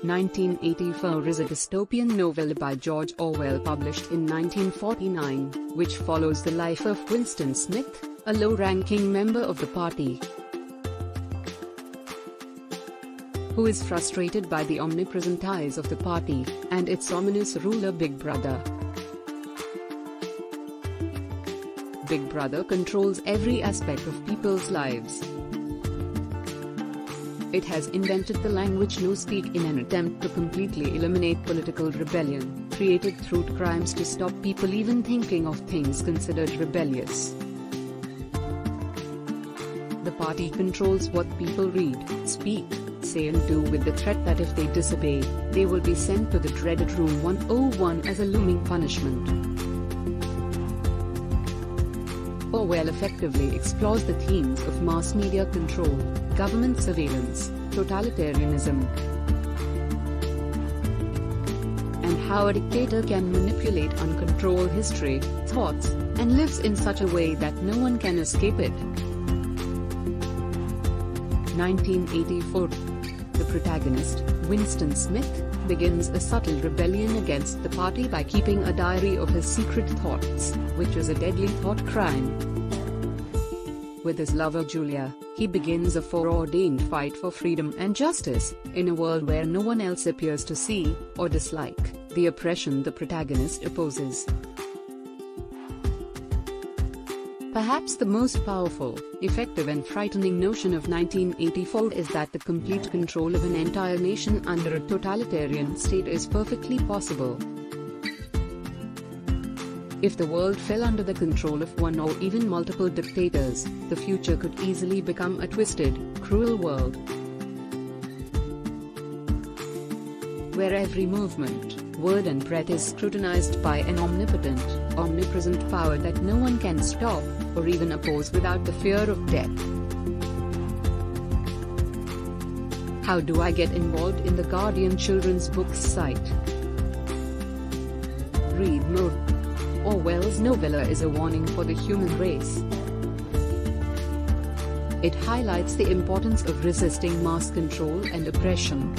1984 is a dystopian novel by George Orwell published in 1949, which follows the life of Winston Smith, a low-ranking member of the party, who is frustrated by the omnipresent eyes of the party, and its ominous ruler Big Brother. Big Brother controls every aspect of people's lives. It has invented the language no speak in an attempt to completely eliminate political rebellion, created through crimes to stop people even thinking of things considered rebellious. The party controls what people read, speak, say and do, with the threat that if they disobey, they will be sent to the dreaded Room 101 as a looming punishment. Orwell effectively explores the themes of mass media control, government surveillance, totalitarianism, and how a dictator can manipulate and control history, thoughts, and lives in such a way that no one can escape it. 1984. The protagonist, Winston Smith, begins a subtle rebellion against the party by keeping a diary of his secret thoughts, which is a deadly thought crime. With his lover Julia, he begins a foreordained fight for freedom and justice, in a world where no one else appears to see, or dislike, the oppression the protagonist opposes. Perhaps the most powerful, effective and frightening notion of 1984 is that the complete control of an entire nation under a totalitarian state is perfectly possible. If the world fell under the control of one or even multiple dictators, the future could easily become a twisted, cruel world, where every movement, word and breath is scrutinized by an omnipotent, omnipresent power that no one can stop, or even oppose without the fear of death. How do I get involved in the Guardian Children's Books site? Read more. Orwell's novella is a warning for the human race. It highlights the importance of resisting mass control and oppression.